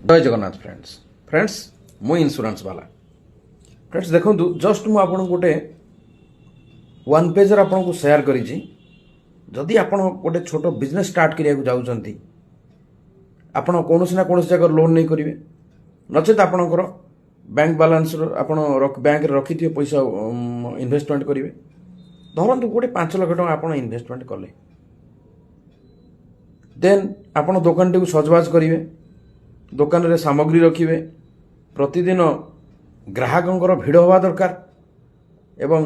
जय जगन्नाथ फ्रेंड्स मु इंश्योरेंस वाला फ्रेंड्स देखो जस्ट मु आपन गोटे वन पेज आपन को शेयर करी जदि आपन गोटे छोट बिजनेस स्टार्ट करिया जाउछंती आपन कोनोसी ना कोनोसी जगह लोन नहीं करिवे नचेत आपनकर बैंक बैलेंस आपन बैंक रे रखिथियो पैसा इन्वेस्टमेंट करिवे धरंतु गोटे 5 लाख टका आपन इन्वेस्टमेंट कले देन आपन दुकान टी सजबाज करिवे दुकान रे सामग्री रखिवे प्रतिदिन ग्राहकंकर भिड़ हवा दरकार एवं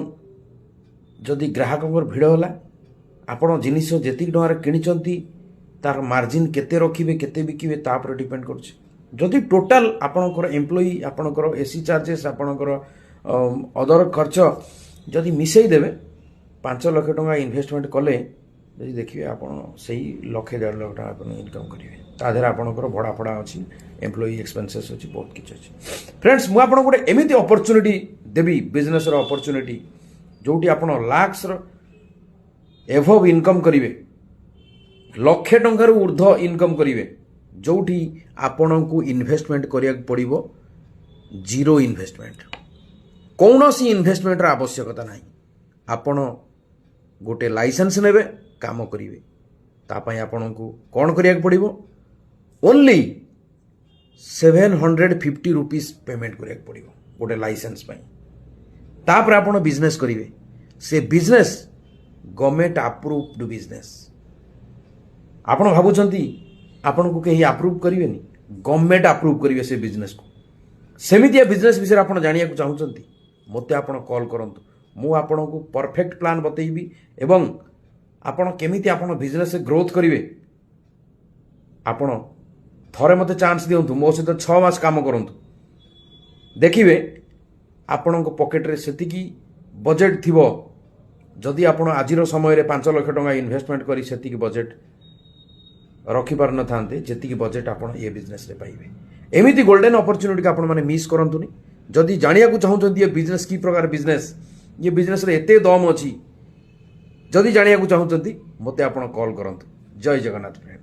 जदि ग्राहकंकर भिड़ होला आपण जिनिस जेति टंकार किनिचंती तार मार्जिन केते रखिवे केते बिकिवे ता पर डिपेंड करछ जदि टोटल आपणकर एम्प्लॉई आपणकर एसी चार्जेस आपणकर अदर खर्च जदि मिसई देबे 5 लाख टका इन्वेस्टमेंट कले जदि देखिए आपण सही लक्षे 1.5 लाख टका आपण इनकम करिवे ताधर आपणकर भड़ा फड़ा अछि एम्प्लॉई एक्सपेंसेस अछि बहुत किछ अछि फ्रेंड्स मु आपण गोटे एमिति अपॉर्चुनिटी देबी बिजनेस रो अपॉर्चुनिटी जोटी आपण लाख्स रो एभव इनकम करिवे लक्षे टंकार ऊर्ध्व इनकम करिवे जोटी आपण को इन्वेस्टमेंट करिया पड़िबो जीरो इन्वेस्टमेंट कौनसी इन्वेस्टमेंट रा आवश्यकता नाही आपण गोटे लाइसेंस नेबे काम करिवे तापाई आपण को कौन करिया पड़िबो ओनली 750 रुपीस पेमेंट करिया पड़िबो गोटे लाइसेंस पाई तापर आपण बिजनेस करिवे से बिजनेस गवर्नमेंट अप्रूव्ड बिजनेस आपण भाबुचंती आपण को कहीं अप्रूव करिवेनी गवर्नमेंट अप्रूव करिवे से बिजनेस को सेमितिया बिजनेस विषय आपण जानिया को चाहुचंती मते आपण कॉल करंतु मु आपण को परफेक्ट प्लान बतैबी एवं आपण केमिति आपण बिजनेस से ग्रोथ करिवे आपण थरे मते चांस दियंतु मो सहित 6 मास काम करंतु देखिवे आपण को पॉकेट रे सेतिकी बजेट थिबो जदि आपण आजिर समय रे 5 लाख टका इन्वेस्टमेंट करी सेतिकी बजेट रखि पार न थांते जेतिकी बजेट आपण ये बिजनेस रे पाइबे एमिति गोल्डन अपॉर्चुनिटी का आपण माने मिस करंतुनी जदि जानिया को चाहुचंती ये बिजनेस की प्रकार बिजनेस ये बिजनेस रे एते दम अछि जदि जानिया को चाहुचंती मते आपण कॉल करंतु जय जगन्नाथ फ्रेंड।